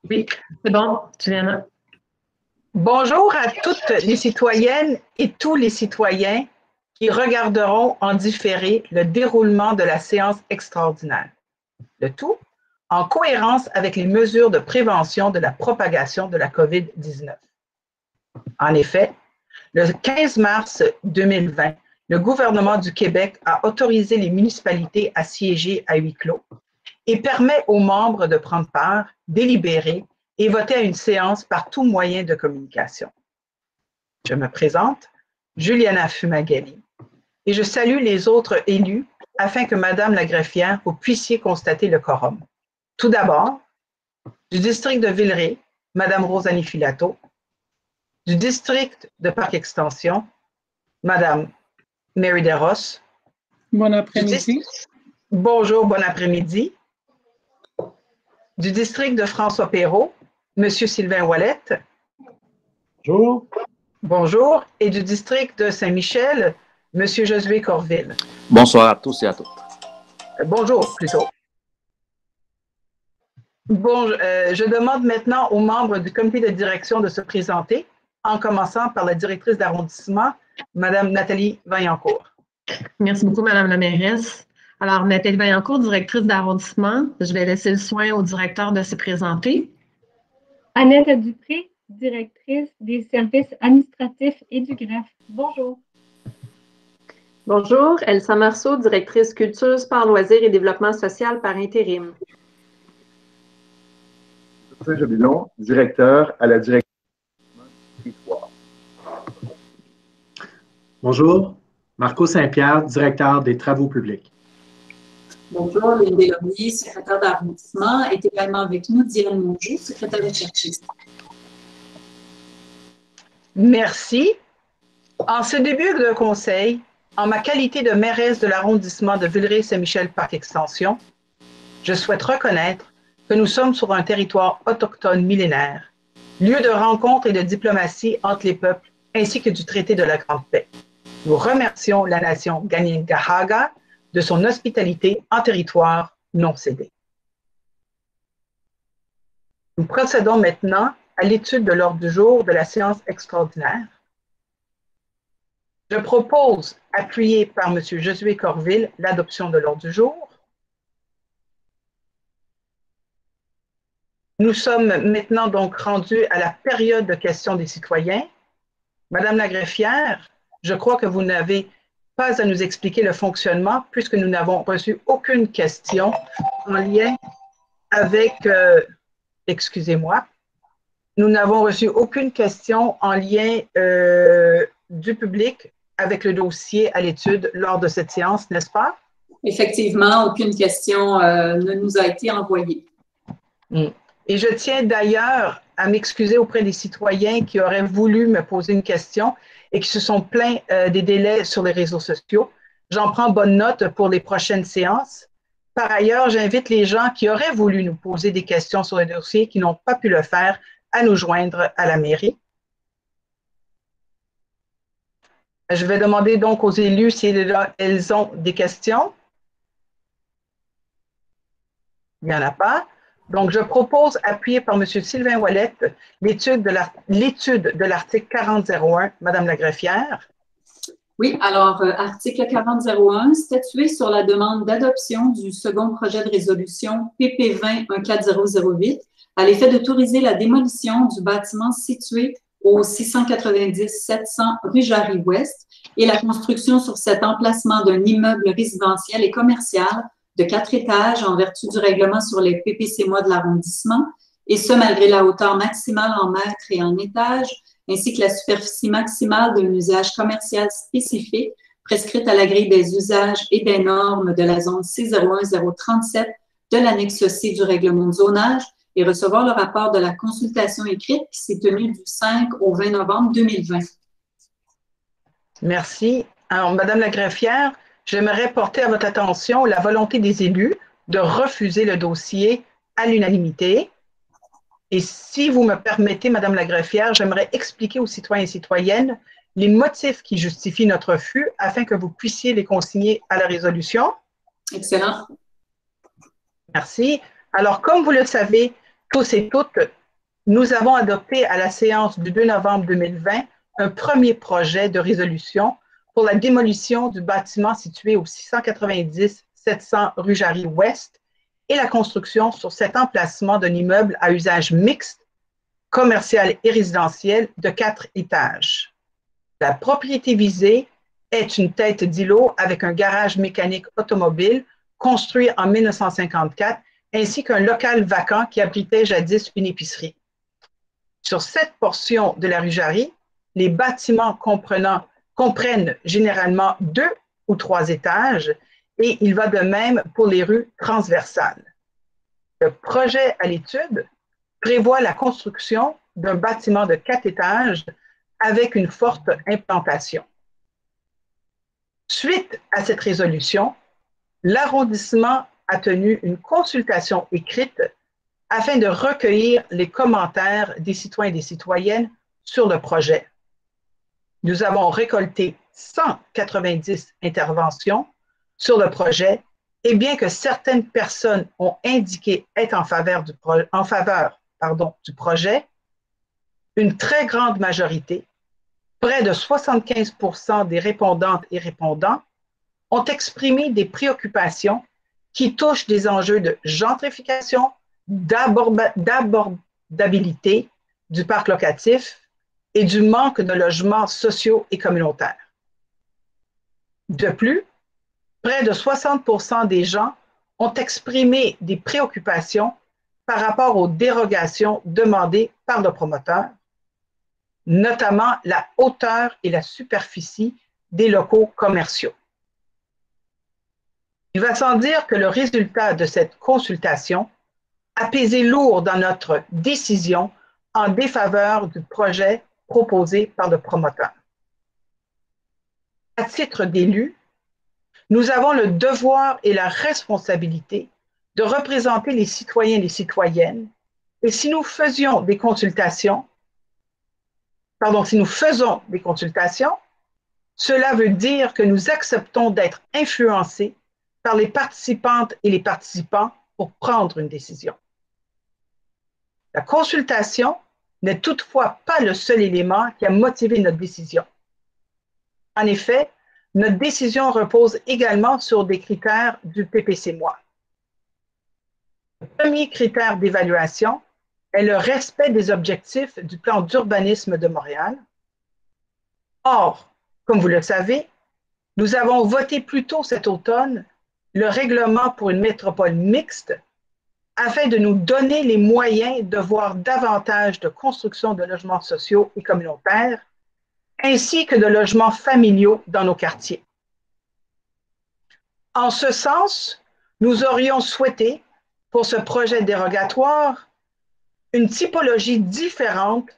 Oui, c'est bon, Juliana. Bonjour à toutes les citoyennes et tous les citoyens qui regarderont en différé le déroulement de la séance extraordinaire. Le tout en cohérence avec les mesures de prévention de la propagation de la COVID-19. En effet, le 15 mars 2020, le gouvernement du Québec a autorisé les municipalités à siéger à huis clos et permet aux membres de prendre part, délibérer et voter à une séance par tout moyen de communication. Je me présente, Juliana Fumagalli, et je salue les autres élus afin que Madame la greffière, vous puissiez constater le quorum. Tout d'abord, du district de Villeray, Madame Rosalie Filato, du district de Parc Extension, Madame Mary Desrosses. Bon après-midi. Bonjour, bon après-midi. Du district de François-Pérault, Monsieur Sylvain Ouellette. Bonjour. Bonjour. Et du district de Saint-Michel, Monsieur Josué Corville. Bonsoir à tous et à toutes. Bonjour, plutôt. Bon, je demande maintenant aux membres du comité de direction de se présenter, en commençant par la directrice d'arrondissement, Madame Nathalie Vaillancourt. Merci beaucoup, Madame la mairesse. Alors, Nathalie Vaillancourt, directrice d'arrondissement, je vais laisser le soin au directeur de se présenter. Annette Dupré, directrice des services administratifs et du greffe. Bonjour. Bonjour, Elsa Marceau, directrice culture, sport, loisirs et développement social par intérim. Jobillon, directeur à la direction. Bonjour, Marco Saint-Pierre, directeur des travaux publics. Bonjour, Lynn Delomier, secrétaire d'arrondissement, est également avec nous Diane Mongeau, secrétaire recherchiste. Merci. En ce début de conseil, en ma qualité de mairesse de l'arrondissement de Villeray-Saint-Michel-Parc-Extension, je souhaite reconnaître que nous sommes sur un territoire autochtone millénaire, lieu de rencontre et de diplomatie entre les peuples, ainsi que du traité de la Grande Paix. Nous remercions la nation Kanien'kehá:ka de son hospitalité en territoire non cédé. Nous procédons maintenant à l'étude de l'ordre du jour de la séance extraordinaire. Je propose, appuyé par M. Josué Corville, l'adoption de l'ordre du jour. Nous sommes maintenant donc rendus à la période de questions des citoyens. Madame la greffière, je crois que vous n'avez pas à nous expliquer le fonctionnement puisque nous n'avons reçu aucune question en lien avec, excusez-moi, nous n'avons reçu aucune question en lien du public avec le dossier à l'étude lors de cette séance, n'est-ce pas? Effectivement, aucune question ne nous a été envoyée. Et je tiens d'ailleurs à m'excuser auprès des citoyens qui auraient voulu me poser une question et qui se sont plaints des délais sur les réseaux sociaux. J'en prends bonne note pour les prochaines séances. Par ailleurs, j'invite les gens qui auraient voulu nous poser des questions sur le dossier, qui n'ont pas pu le faire, à nous joindre à la mairie. Je vais demander donc aux élus si elles ont des questions. Il n'y en a pas. Donc, je propose, appuyé par M. Sylvain Ouellette, l'étude de l'article 4001, Madame la greffière. Oui, alors, article 4001, statuer sur la demande d'adoption du second projet de résolution PP 20-14008 à l'effet d'autoriser la démolition du bâtiment situé au 690-700 rue Jarry-Ouest et la construction sur cet emplacement d'un immeuble résidentiel et commercial de 4 étages en vertu du règlement sur les PPC-MOI de l'arrondissement, et ce malgré la hauteur maximale en mètres et en étages, ainsi que la superficie maximale d'un usage commercial spécifique prescrite à la grille des usages et des normes de la zone C01037 de l'annexe C du règlement de zonage, et recevoir le rapport de la consultation écrite qui s'est tenue du 5 au 20 novembre 2020. Merci. Alors, Madame la greffière, j'aimerais porter à votre attention la volonté des élus de refuser le dossier à l'unanimité. Et si vous me permettez, Madame la greffière, j'aimerais expliquer aux citoyens et citoyennes les motifs qui justifient notre refus afin que vous puissiez les consigner à la résolution? Excellent. Merci. Alors, comme vous le savez, tous et toutes, nous avons adopté à la séance du 2 novembre 2020 un premier projet de résolution pour la démolition du bâtiment situé au 690-700 rue Jarry-Ouest et la construction sur cet emplacement d'un immeuble à usage mixte, commercial et résidentiel de 4 étages. La propriété visée est une tête d'îlot avec un garage mécanique automobile construit en 1954 ainsi qu'un local vacant qui abritait jadis une épicerie. Sur cette portion de la rue Jarry, les bâtiments comprennent généralement 2 ou 3 étages et il va de même pour les rues transversales. Le projet à l'étude prévoit la construction d'un bâtiment de 4 étages avec une forte implantation. Suite à cette résolution, l'arrondissement a tenu une consultation écrite afin de recueillir les commentaires des citoyens et des citoyennes sur le projet. Nous avons récolté 190 interventions sur le projet et bien que certaines personnes ont indiqué être en faveur du projet, une très grande majorité, près de 75% des répondantes et répondants, ont exprimé des préoccupations qui touchent des enjeux de gentrification, d'abordabilité du parc locatif et du manque de logements sociaux et communautaires. De plus, près de 60% des gens ont exprimé des préoccupations par rapport aux dérogations demandées par le promoteur, notamment la hauteur et la superficie des locaux commerciaux. Il va sans dire que le résultat de cette consultation a pesé lourd dans notre décision en défaveur du projet proposé par le promoteur. À titre d'élu, nous avons le devoir et la responsabilité de représenter les citoyens et les citoyennes, et si nous faisons des consultations, cela veut dire que nous acceptons d'être influencés par les participantes et les participants pour prendre une décision. La consultation n'est toutefois pas le seul élément qui a motivé notre décision. En effet, notre décision repose également sur des critères du PPC-MOI. Le premier critère d'évaluation est le respect des objectifs du plan d'urbanisme de Montréal. Or, comme vous le savez, nous avons voté plus tôt cet automne le règlement pour une métropole mixte afin de nous donner les moyens de voir davantage de construction de logements sociaux et communautaires, ainsi que de logements familiaux dans nos quartiers. En ce sens, nous aurions souhaité, pour ce projet dérogatoire, une typologie différente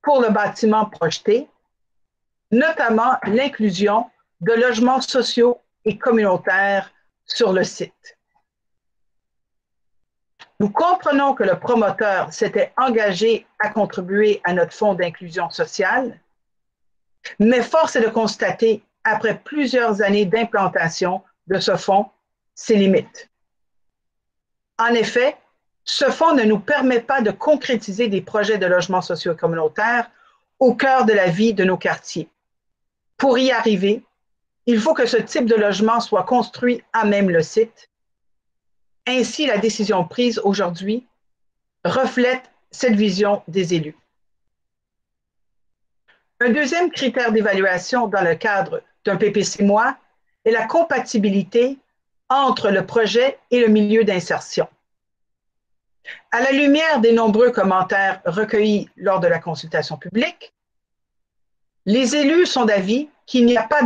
pour le bâtiment projeté, notamment l'inclusion de logements sociaux et communautaires sur le site. Nous comprenons que le promoteur s'était engagé à contribuer à notre fonds d'inclusion sociale, mais force est de constater, après plusieurs années d'implantation de ce fonds, ses limites. En effet, ce fonds ne nous permet pas de concrétiser des projets de logements sociaux et communautaires au cœur de la vie de nos quartiers. Pour y arriver, il faut que ce type de logement soit construit à même le site. Ainsi, la décision prise aujourd'hui reflète cette vision des élus. Un deuxième critère d'évaluation dans le cadre d'un PPC-MOI est la compatibilité entre le projet et le milieu d'insertion. À la lumière des nombreux commentaires recueillis lors de la consultation publique, les élus sont d'avis qu'il n'y a pas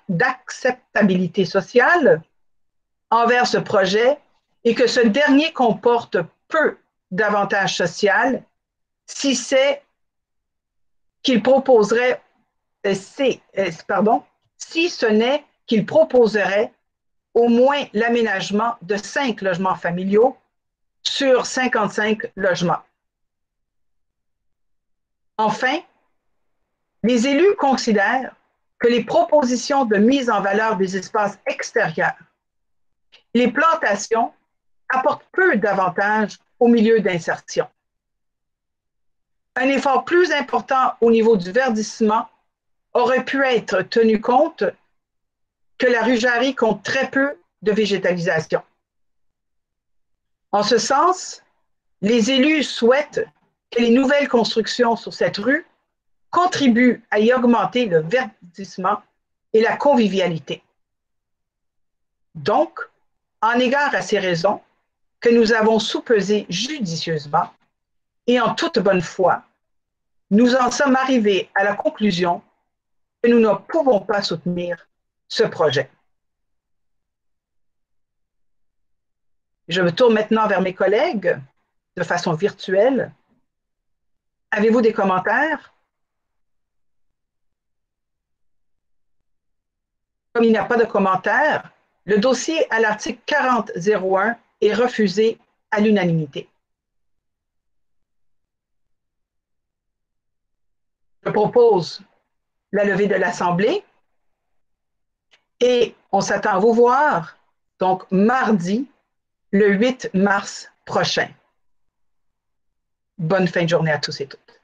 d'acceptabilité sociale envers ce projet et que ce dernier comporte peu d'avantages sociaux si ce n'est qu'il proposerait au moins l'aménagement de 5 logements familiaux sur 55 logements. Enfin, Les élus considèrent que les propositions de mise en valeur des espaces extérieurs, les plantations, apportent peu d'avantages au milieu d'insertion. Un effort plus important au niveau du verdissement aurait pu être tenu compte que la rue Jarry compte très peu de végétalisation. En ce sens, les élus souhaitent que les nouvelles constructions sur cette rue contribuent à y augmenter le verdissement et la convivialité. Donc, en égard à ces raisons que nous avons soupesées judicieusement et en toute bonne foi, nous en sommes arrivés à la conclusion que nous ne pouvons pas soutenir ce projet. Je me tourne maintenant vers mes collègues de façon virtuelle. Avez-vous des commentaires? Comme il n'y a pas de commentaires, le dossier à l'article 40.01 est refusé à l'unanimité. Je propose la levée de l'Assemblée et on s'attend à vous voir donc mardi, le 8 mars prochain. Bonne fin de journée à tous et toutes.